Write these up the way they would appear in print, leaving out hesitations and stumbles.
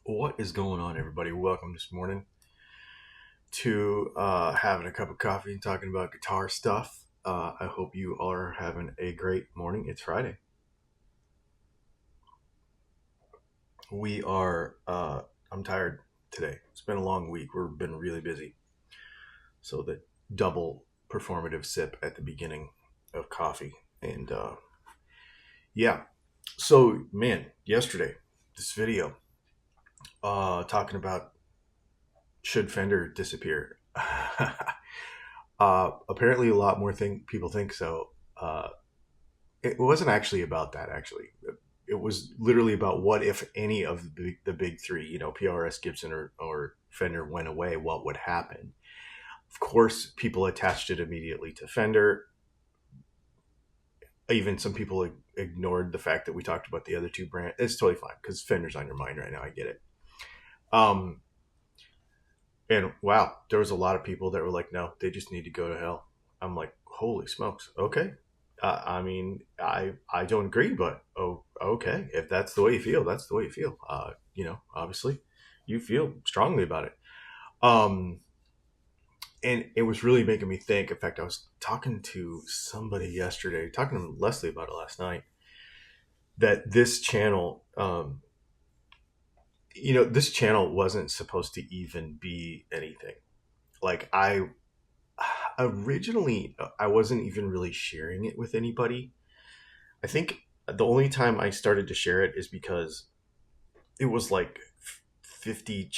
What is going on, everybody? Welcome this morning to having a cup of coffee and talking about guitar stuff. I hope you are having a great morning. It's Friday. I'm tired today. It's been a long week. We've been really busy. So the double performative sip at the beginning of coffee. And yeah. So, man, yesterday, this video talking about should Fender disappear? Apparently, a lot more people think so. It wasn't actually about that. Actually, it was literally about what if any of the big three, PRS, Gibson, or Fender went away, what would happen? Of course, people attached it immediately to Fender. Even some people ignored the fact that we talked about the other two brands. It's totally fine because Fender's on your mind right now. I get it. And wow, there was a lot of people that were like, no, they just need to go to hell. I'm like, holy smokes. Okay. I mean, I don't agree, but okay. If that's the way you feel, that's the way you feel. Obviously you feel strongly about it. And it was really making me think. In fact, I was talking to somebody yesterday, talking to Leslie about it last night, that this channel, this channel wasn't supposed to even be anything. Like originally, I wasn't even really sharing it with anybody. I think the only time I started to share it is because it was like 50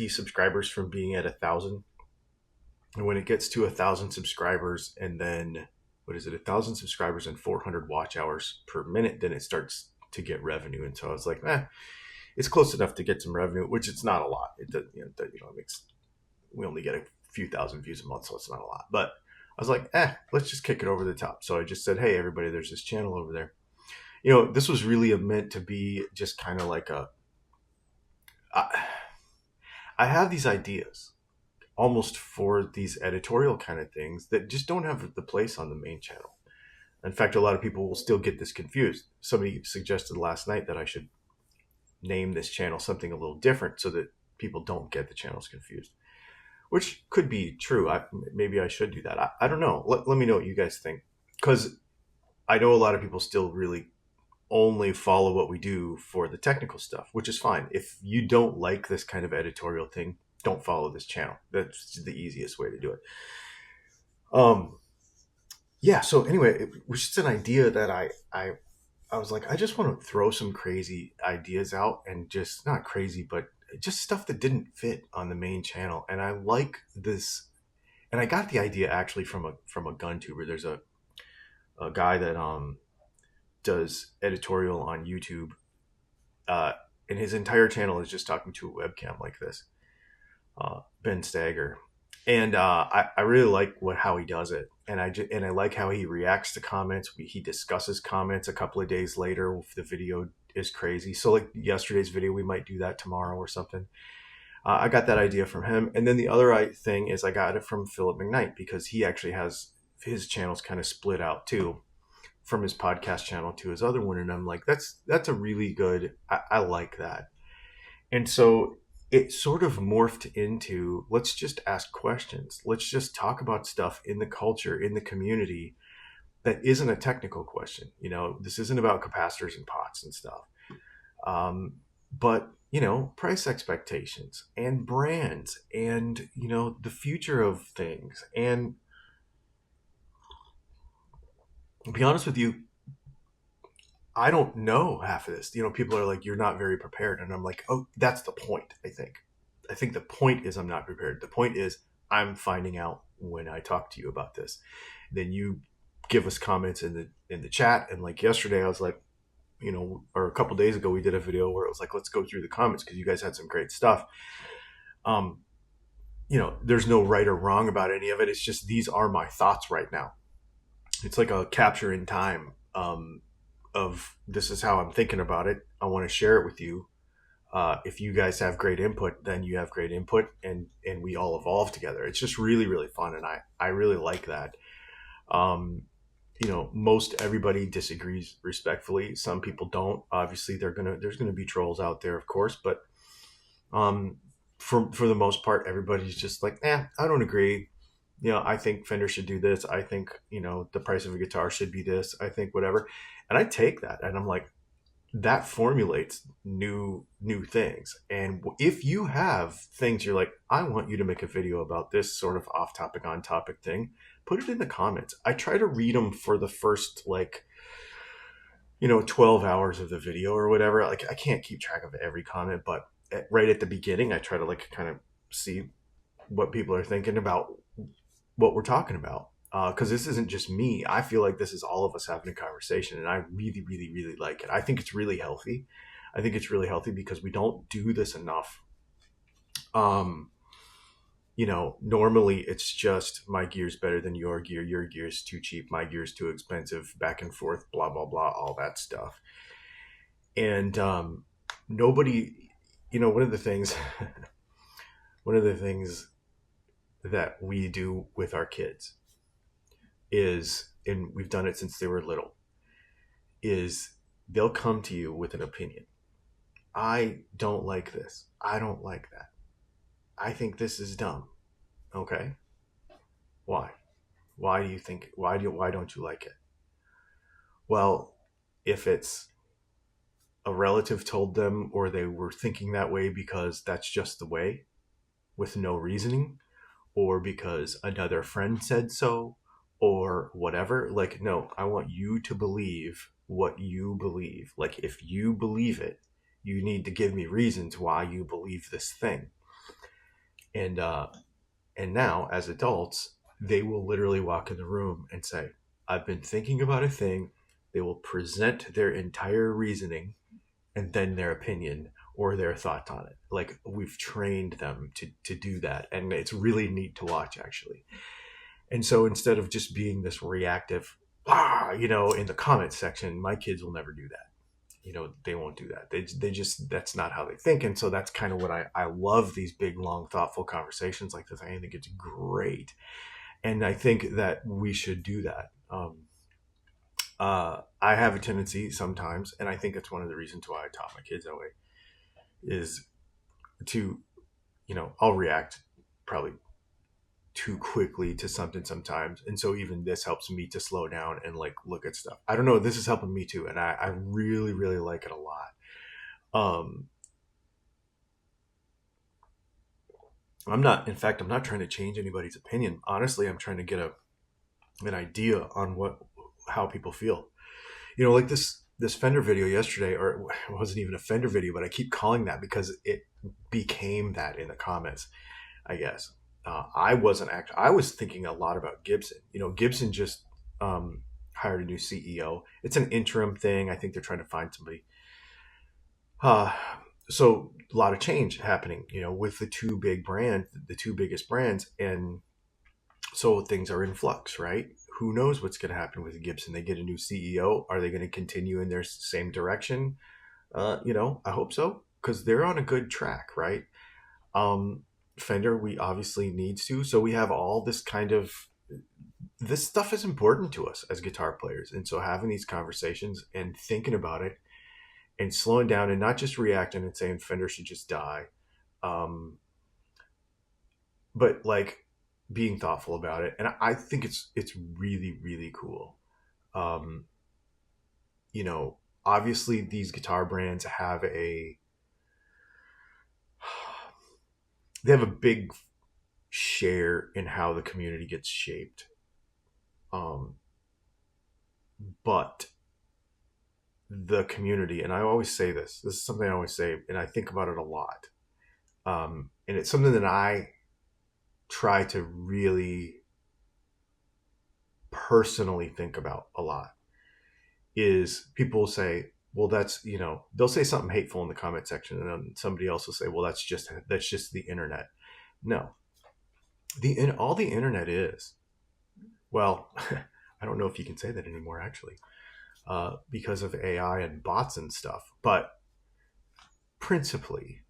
subscribers from being at 1,000. And when it gets to 1,000 subscribers, and then 1,000 subscribers and 400 watch hours per minute, then it starts to get revenue. And so I was like, it's close enough to get some revenue, which it's not a lot. We only get a few thousand views a month, so it's not a lot. But I was like, let's just kick it over the top. So I just said, hey, everybody, there's this channel over there. This was really meant to be just kind of like I have these ideas almost for these editorial kind of things that just don't have the place on the main channel. In fact, a lot of people will still get this confused. Somebody suggested last night that I should name this channel something a little different so that people don't get the channels confused, which could be true. Maybe I should do that. I don't know. Let me know what you guys think, because I know a lot of people still really only follow what we do for the technical stuff, which is fine. If you don't like this kind of editorial thing, don't follow this channel. That's the easiest way to do it. Yeah. So anyway, it was just an idea that I was like, I just want to throw some crazy ideas out, and just not crazy, but just stuff that didn't fit on the main channel. And I like this, and I got the idea actually from a gun tuber. There's a guy that does editorial on YouTube, and his entire channel is just talking to a webcam like this. Ben Stagger, and I really like how he does it, and I like how he reacts to comments. He discusses comments a couple of days later if the video is crazy. So like yesterday's video, we might do that tomorrow or something. I got that idea from him, and then the other thing is I got it from Philip McKnight, because he actually has his channels kind of split out too, from his podcast channel to his other one, and I'm like, that's a really good. I like that, and so it sort of morphed into, let's just ask questions. Let's just talk about stuff in the culture, in the community, that isn't a technical question. This isn't about capacitors and pots and stuff. But, price expectations and brands and, the future of things. And to be honest with you, I don't know half of this. People are like, you're not very prepared. And I'm like, oh, that's the point, I think. I think the point is I'm not prepared. The point is I'm finding out when I talk to you about this. Then you give us comments in the chat. And like yesterday, I was like, or a couple of days ago, we did a video where it was like, let's go through the comments because you guys had some great stuff. There's no right or wrong about any of it. It's just, these are my thoughts right now. It's like a capture in time. Of this is how I'm thinking about it. I want to share it with you. If you guys have great input, then you have great input, and we all evolve together. It's just really, really fun, and I really like that. Most everybody disagrees respectfully. Some people don't. Obviously, there's gonna be trolls out there, of course, but Um, for the most part, everybody's just like, I don't agree. I think Fender should do this. I think, the price of a guitar should be this. I think whatever. And I take that and I'm like, that formulates new things. And if you have things you're like, I want you to make a video about this sort of off topic, on topic thing, put it in the comments. I try to read them for the first 12 hours of the video or whatever. Like I can't keep track of every comment, but right at the beginning, I try to kind of see what people are thinking about what we're talking about. Because this isn't just me. I feel like this is all of us having a conversation, and I really, really, really like it. I think it's really healthy. I think it's really healthy because we don't do this enough. Um, Normally it's just my gear's better than your gear's too cheap, my gear's too expensive, back and forth, blah, blah, blah, all that stuff. And nobody, one of the things, one of the things that we do with our kids is, and we've done it since they were little, is they'll come to you with an opinion. I don't like this. I don't like that. I think this is dumb. Okay. Why? Why do you think, why don't you like it? Well, if it's a relative told them, or they were thinking that way because that's just the way with no reasoning, or because another friend said so, or whatever, like, no, I want you to believe what you believe. Like, if you believe it, you need to give me reasons why you believe this thing. And now, as adults, they will literally walk in the room and say, I've been thinking about a thing. They will present their entire reasoning and then their opinion or their thought on it. Like, we've trained them to do that. And it's really neat to watch, actually. And so instead of just being this reactive, in the comment section, my kids will never do that. They won't do that. They just, that's not how they think. And so that's kind of what I love, these big, long, thoughtful conversations like this. I think it's great. And I think that we should do that. I have a tendency sometimes, and I think that's one of the reasons why I taught my kids that way, is to, I'll react probably too quickly to something sometimes. And so even this helps me to slow down and look at stuff. I don't know. This is helping me too. And I really, really like it a lot. Um, I'm not trying to change anybody's opinion. Honestly, I'm trying to get an idea on how people feel. Like this Fender video yesterday, or it wasn't even a Fender video, but I keep calling that because it became that in the comments, I guess. I was thinking a lot about Gibson. Gibson just hired a new CEO. It's an interim thing. I think they're trying to find somebody. So a lot of change happening, with the two biggest brands. And so things are in flux, right? Who knows what's going to happen with Gibson? They get a new CEO. Are they going to continue in their same direction? I hope so, because they're on a good track, right? Fender, we obviously needs to. So we have all this this stuff is important to us as guitar players. And so having these conversations and thinking about it and slowing down and not just reacting and saying Fender should just die. But being thoughtful about it. And I think it's really, really cool. Um, Obviously these guitar brands have they have a big share in how the community gets shaped. But the community, and I always say this is something I always say, and I think about it a lot. And it's something that I try to really personally think about a lot, is people say, well, that's, they'll say something hateful in the comment section, and then somebody else will say, well, that's just the internet. No, all the internet is, well, I don't know if you can say that anymore, actually, because of AI and bots and stuff. But principally,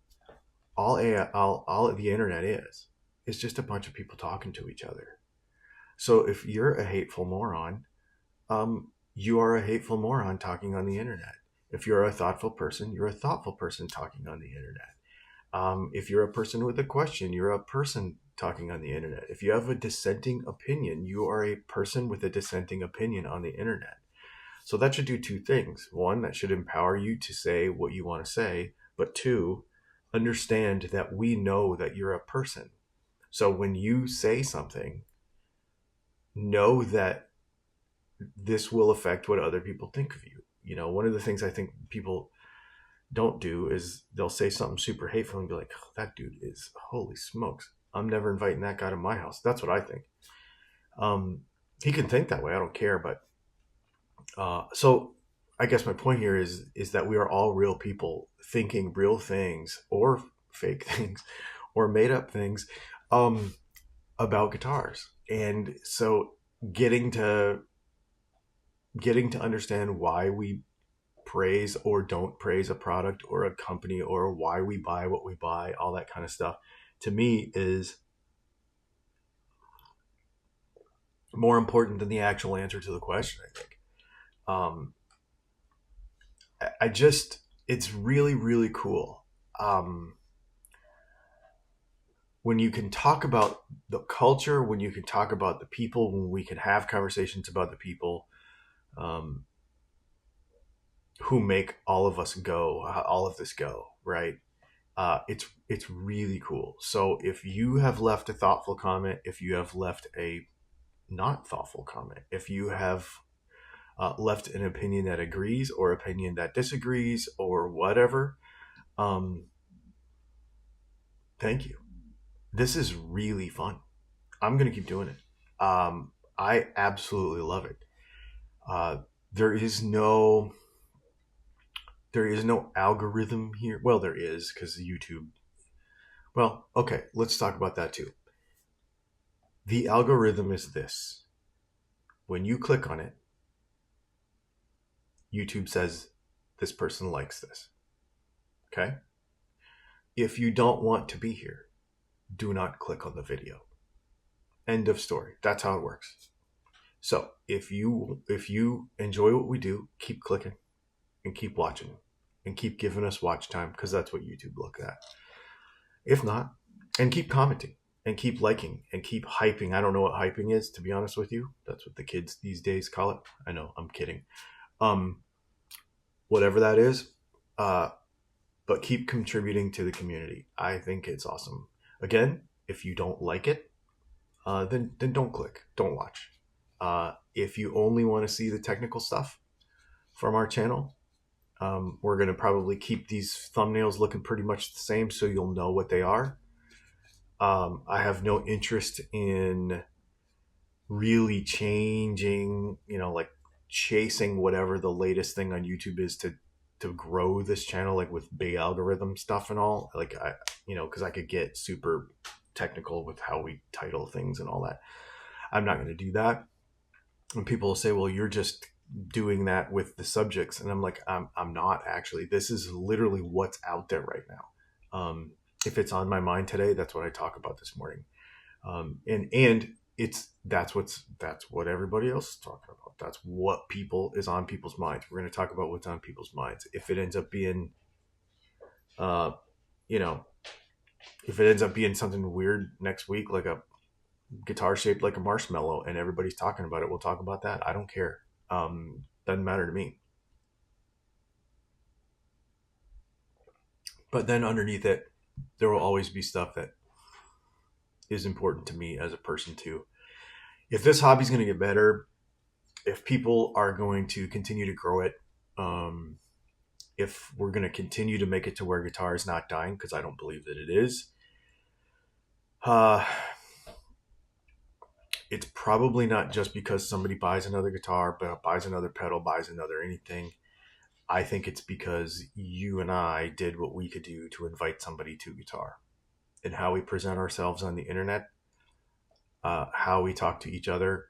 all the internet is just a bunch of people talking to each other. So if you're a hateful moron, you are a hateful moron talking on the internet. If you're a thoughtful person, you're a thoughtful person talking on the internet. If you're a person with a question, you're a person talking on the internet. If you have a dissenting opinion, you are a person with a dissenting opinion on the internet. So that should do two things. One, that should empower you to say what you want to say. But two, understand that we know that you're a person. So when you say something, know that this will affect what other people think of you. You know, one of the things I think people don't do is they'll say something super hateful and be like, oh, that dude is, holy smokes, I'm never inviting that guy to my house. That's what I think. He can think that way. I don't care. But so I guess my point here is that we are all real people thinking real things or fake things or made up things um, about guitars. And so getting to understand why we praise or don't praise a product or a company or why we buy what we buy, all that kind of stuff, to me is more important than the actual answer to the question, I think. Um, I just, it's really, really cool. When you can talk about the culture, when you can talk about the people, when we can have conversations about the people um, who make all of us go, all of this go, right? It's really cool. So if you have left a thoughtful comment, if you have left a not thoughtful comment, if you have left an opinion that agrees or opinion that disagrees or whatever, um, thank you. This is really fun. I'm gonna keep doing it. I absolutely love it. Uh, there is no algorithm here. Well, there is because YouTube. Well, okay, let's talk about that too. The algorithm is this. When you click on it, YouTube says this person likes this. Okay? If you don't want to be here, do not click on the video. End of story. That's how it works. So if you enjoy what we do, keep clicking and keep watching and keep giving us watch time because that's what YouTube looks at. If not, and keep commenting and keep liking and keep hyping. I don't know what hyping is, to be honest with you. That's what the kids these days call it. I know, I'm kidding. Whatever that is, but keep contributing to the community. I think it's awesome. Again, if you don't like it, then don't click, don't watch. If you only want to see the technical stuff from our channel, we're going to probably keep these thumbnails looking pretty much the same so you'll know what they are. I have no interest in really changing, like chasing whatever the latest thing on YouTube is to grow this channel, like with big algorithm stuff and all. Like because I could get super technical with how we title things and all that. I'm not going to do that. And people will say, well, you're just doing that with the subjects. And I'm like, I'm not actually. This is literally what's out there right now. If it's on my mind today, that's what I talk about this morning. And that's what everybody else is talking about. That's what is on people's minds. We're going to talk about what's on people's minds. If it ends up being, if it ends up being something weird next week, like a guitar shaped like a marshmallow, and everybody's talking about it, we'll talk about that. I don't care. Doesn't matter to me. But then underneath it, there will always be stuff that is important to me as a person too. If this hobby's going to get better, if people are going to continue to grow it, if we're going to continue to make it to where guitar is not dying, because I don't believe that it is, it's probably not just because somebody buys another guitar, but buys another pedal, buys another anything. I think it's because you and I did what we could do to invite somebody to guitar. And how we present ourselves on the internet, how we talk to each other,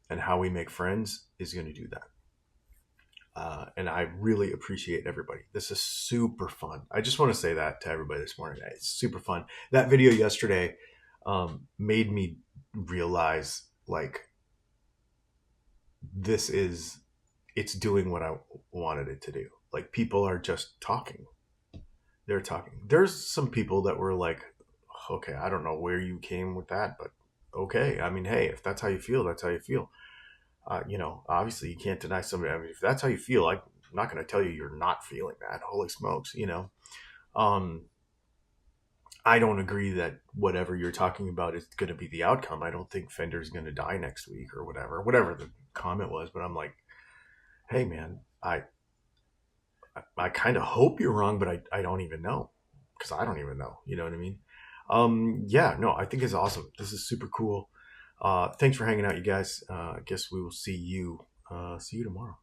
and how we make friends is going to do that. And I really appreciate everybody. This is super fun. I just want to say that to everybody this morning. It's super fun. That video yesterday made me realize, like, it's doing what I wanted it to do. Like, people are just talking. they're talking. There's some people that were like, okay, I don't know where you came with that, but okay. I mean, hey, if that's how you feel, that's how you feel. Obviously you can't deny somebody. I mean, if that's how you feel, I'm not going to tell you you're not feeling that. Holy smokes. Um, I don't agree that whatever you're talking about is going to be the outcome. I don't think Fender's going to die next week or whatever the comment was. But I'm like, hey man, I kind of hope you're wrong, but I don't even know because I don't even know. You know what I mean? Yeah, no, I think it's awesome. This is super cool. Thanks for hanging out, you guys. I guess we will see you tomorrow.